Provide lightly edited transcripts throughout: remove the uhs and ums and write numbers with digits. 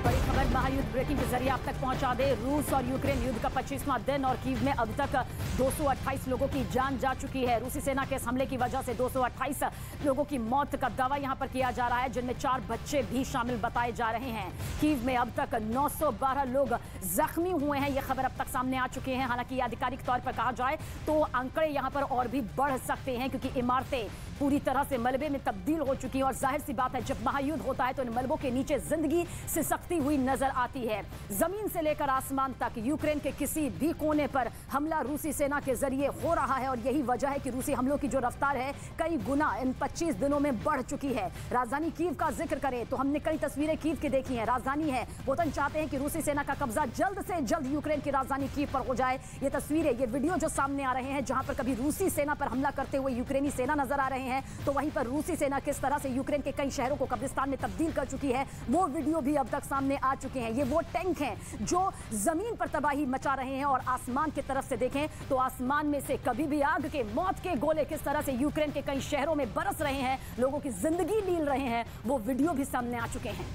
बड़ी खबर महायुद्ध ब्रेकिंग के जरिए आप तक पहुंचा दे। रूस और यूक्रेन युद्ध का 25वां दिन और कीव में अब तक 228 लोगों की जान जा चुकी है। रूसी सेना के इस हमले की वजह से 228 लोगों की मौत का दावा यहां पर किया जा रहा है, जिनमें 4 बच्चे भी शामिल बताए जा रहे हैं। कीव में अब तक 912 लोग जख्मी हुए हैं, ये खबर अब तक सामने आ चुकी है। हालांकि आधिकारिक तौर पर कहा जाए तो आंकड़े यहां पर और भी बढ़ सकते हैं, क्योंकि इमारतें पूरी तरह से मलबे में तब्दील हो चुकी है। और जाहिर सी बात है, जब महायुद्ध होता है तो इन मलबों के नीचे जिंदगी सिसकती हुई नजर आती है। जमीन से लेकर आसमान तक यूक्रेन के किसी भी कोने पर हमला रूसी सेना के जरिए हो रहा है, और यही वजह है कि रूसी हमलों की जो रफ्तार है कई गुना इन 25 दिनों में बढ़ चुकी है। राजधानी कीव का जिक्र करें तो हमने कई तस्वीरें कीव की देखी हैं। राजधानी है, पुतिन चाहते हैं कि रूसी सेना का कब्जा जल्द से जल्द यूक्रेन की राजधानी कीव पर हो जाए। ये तस्वीरें, ये वीडियो जो सामने आ रहे हैं, जहां पर कभी रूसी सेना पर हमला करते हुए यूक्रेनी सेना नजर आ रहे हैं, तो वहीं पर रूसी सेना किस तरह से यूक्रेन के कई शहरों को कब्रिस्तान में तब्दील कर चुकी है, वो वीडियो भी अब तक सामने आ चुके हैं। ये वो टैंक हैं जो जमीन पर तबाही मचा रहे हैं, और आसमान की तरफ से देखें तो आसमान में से कभी भी आग के मौत के गोले किस तरह से यूक्रेन के कई शहरों में बरस रहे हैं, लोगों की जिंदगी लील रहे हैं, वो वीडियो भी सामने आ चुके हैं।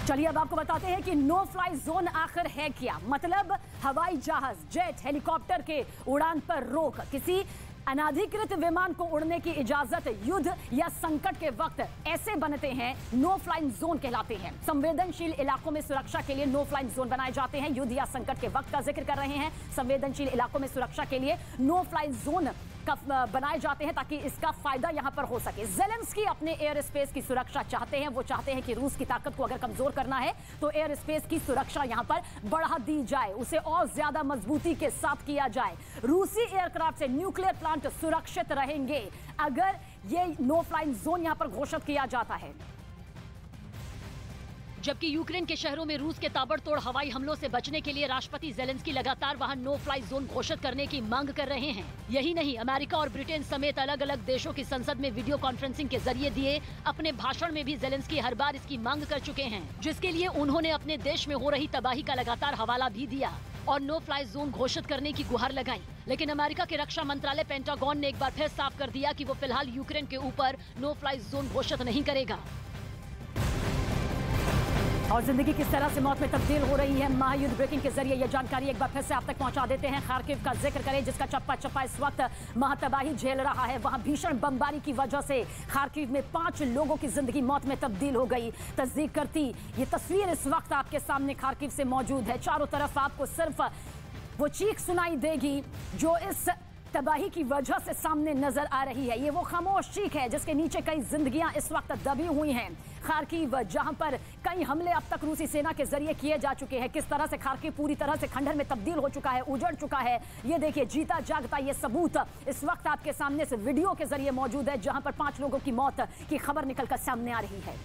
चलिए अब आपको बताते हैं कि नो फ्लाई जोन आखिर है क्या। मतलब हवाई जहाज, जेट, हेलीकॉप्टर के उड़ान पर रोक, किसी अनाधिकृत विमान को उड़ने की इजाजत युद्ध या संकट के वक्त ऐसे बनते हैं नो फ्लाइंग जोन कहलाते हैं। संवेदनशील इलाकों में सुरक्षा के लिए नो फ्लाइंग जोन बनाए जाते हैं। युद्ध या संकट के वक्त का जिक्र कर रहे हैं। संवेदनशील इलाकों में सुरक्षा के लिए नो फ्लाइंग जोन बनाए जाते हैं ताकि इसका फायदा यहां पर हो सके। ज़ेलेंस्की अपने एयर स्पेस की सुरक्षा चाहते हैं। वो चाहते हैं कि रूस की ताकत को अगर कमजोर करना है तो एयर स्पेस की सुरक्षा यहां पर बढ़ा दी जाए, उसे और ज्यादा मजबूती के साथ किया जाए। रूसी एयरक्राफ्ट से न्यूक्लियर प्लांट सुरक्षित रहेंगे अगर ये नो फ्लाइंग जोन यहां पर घोषित किया जाता है। जबकि यूक्रेन के शहरों में रूस के ताबड़तोड़ हवाई हमलों से बचने के लिए राष्ट्रपति ज़ेलेंस्की लगातार वहां नो फ्लाई जोन घोषित करने की मांग कर रहे हैं। यही नहीं, अमेरिका और ब्रिटेन समेत अलग अलग देशों की संसद में वीडियो कॉन्फ्रेंसिंग के जरिए दिए अपने भाषण में भी ज़ेलेंस्की हर बार इसकी मांग कर चुके हैं, जिसके लिए उन्होंने अपने देश में हो रही तबाही का लगातार हवाला भी दिया और नो फ्लाई जोन घोषित करने की गुहार लगाई। लेकिन अमेरिका के रक्षा मंत्रालय पेंटागन ने एक बार फिर साफ कर दिया कि वो फिलहाल यूक्रेन के ऊपर नो फ्लाई जोन घोषित नहीं करेगा। और जिंदगी किस तरह से मौत में तब्दील हो रही है, महायुद्ध ब्रेकिंग के जरिए ये जानकारी एक बार फिर से आप तक पहुंचा देते हैं। खार्किव का जिक्र करें, जिसका चप्पा चप्पा इस वक्त महातबाही झेल रहा है। वहां भीषण बमबारी की वजह से खार्किव में 5 लोगों की जिंदगी मौत में तब्दील हो गई। तस्दीक करती ये तस्वीर इस वक्त आपके सामने खार्किव से मौजूद है। चारों तरफ आपको सिर्फ वो चीख सुनाई देगी जो इस तबाही की वजह से सामने नजर आ रही है। ये वो खामोश चीख है जिसके नीचे कई जिंदगियां इस वक्त दबी हुई हैं। खार्किव, जहां पर कई हमले अब तक रूसी सेना के जरिए किए जा चुके हैं, किस तरह से खार्किव पूरी तरह से खंडहर में तब्दील हो चुका है, उजड़ चुका है, ये देखिए जीता जागता ये सबूत इस वक्त आपके सामने से वीडियो के जरिए मौजूद है, जहां पर 5 लोगों की मौत की खबर निकलकर सामने आ रही है।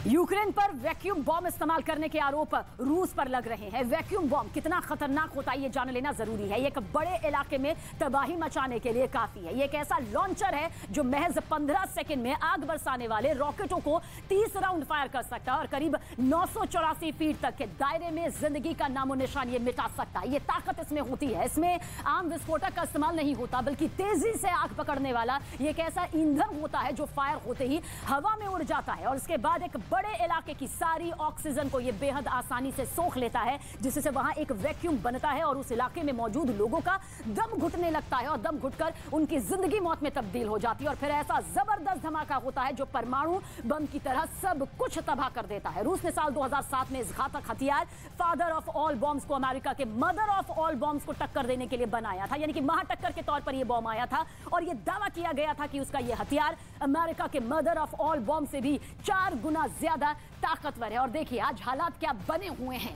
यूक्रेन पर वैक्यूम बॉम्ब इस्तेमाल करने के आरोप रूस पर लग रहे हैं। वैक्यूम बॉम्ब कितना खतरनाक होता है ये जान लेना जरूरी है। ये एक बड़े इलाके में तबाही मचाने के लिए काफी है। ये एक ऐसा लॉन्चर है जो महज 15 सेकंड में आग बरसाने वाले रॉकेटों को 30 राउंड फायर कर सकता है और करीब 984 फीट तक के दायरे में जिंदगी का नामो निशान ये मिटा सकता है। ये ताकत इसमें होती है। इसमें आम विस्फोटक का इस्तेमाल नहीं होता, बल्कि तेजी से आग पकड़ने वाला ये एक ऐसा ईंधन होता है जो फायर होते ही हवा में उड़ जाता है और उसके बाद एक बड़े इलाके की सारी ऑक्सीजन को यह बेहद आसानी से सोख लेता है, जिससे वहां एक वैक्यूम बनता है और उस इलाके में मौजूद लोगों का दम घुटने लगता है और दम घुटकर उनकी जिंदगी मौत में तब्दील हो जाती है। और फिर ऐसा जबरदस्त धमाका होता है जो परमाणु बम की तरह सब कुछ तबाह कर देता है। रूस ने साल 2007 में इस घातक हथियार फादर ऑफ ऑल बॉम्ब्स को अमेरिका के मदर ऑफ ऑल बॉम्ब्स को टक्कर देने के लिए बनाया था, यानी कि महाटक्कर के तौर पर यह बॉम्ब आया था और यह दावा किया गया था कि उसका यह हथियार अमेरिका के मदर ऑफ ऑल बॉम्ब से भी 4 गुना ज्यादा ताकतवर है। और देखिए आज हालात क्या बने हुए हैं।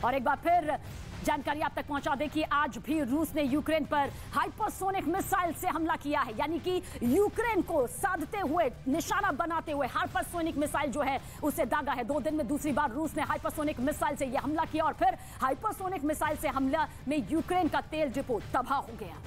और एक बार फिर जानकारी आप तक पहुंचा दें कि आज भी रूस ने यूक्रेन पर हाइपरसोनिक मिसाइल से हमला किया है, यानी कि यूक्रेन को साधते हुए, निशाना बनाते हुए हाइपरसोनिक मिसाइल जो है उसे दागा है। 2 दिन में दूसरी बार रूस ने हाइपरसोनिक मिसाइल से यह हमला किया और फिर हाइपरसोनिक मिसाइल से हमला में यूक्रेन का तेल डिपो तबाह हो गया,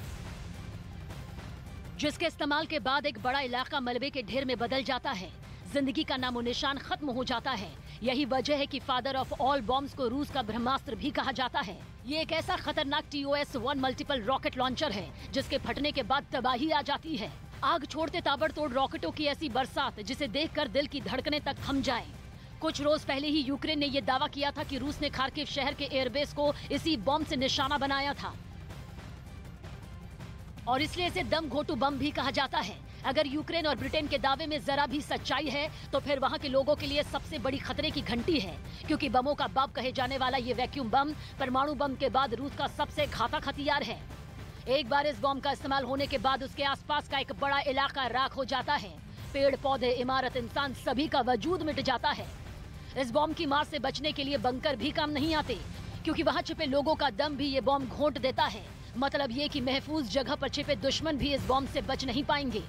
जिसके इस्तेमाल के बाद एक बड़ा इलाका मलबे के ढेर में बदल जाता है। जिंदगी का नामो निशान खत्म हो जाता है। यही वजह है कि फादर ऑफ ऑल बॉम्ब्स को रूस का ब्रह्मास्त्र भी कहा जाता है। ये एक ऐसा खतरनाक TOS-1 मल्टीपल रॉकेट लॉन्चर है जिसके फटने के बाद तबाही आ जाती है। आग छोड़ते ताबड़तोड़ रॉकेटों की ऐसी बरसात जिसे देखकर दिल की धड़कनें तक थम जाएं। कुछ रोज पहले ही यूक्रेन ने यह दावा किया था कि रूस ने खार्किव शहर के एयरबेस को इसी बम से निशाना बनाया था और इसलिए इसे दम घोटू बम भी कहा जाता है। अगर यूक्रेन और ब्रिटेन के दावे में जरा भी सच्चाई है तो फिर वहां के लोगों के लिए सबसे बड़ी खतरे की घंटी है, क्योंकि बमों का बाप कहे जाने वाला ये वैक्यूम बम परमाणु बम के बाद रूस का सबसे घातक हथियार है। एक बार इस बम का इस्तेमाल होने के बाद उसके आसपास का एक बड़ा इलाका राख हो जाता है। पेड़ पौधे, इमारत, इंसान सभी का वजूद मिट जाता है। इस बम की मार से बचने के लिए बंकर भी काम नहीं आते, क्योंकि वहां छिपे लोगों का दम भी ये बम घोंट देता है। मतलब ये कि महफूज जगह पर छिपे दुश्मन भी इस बम से बच नहीं पाएंगे।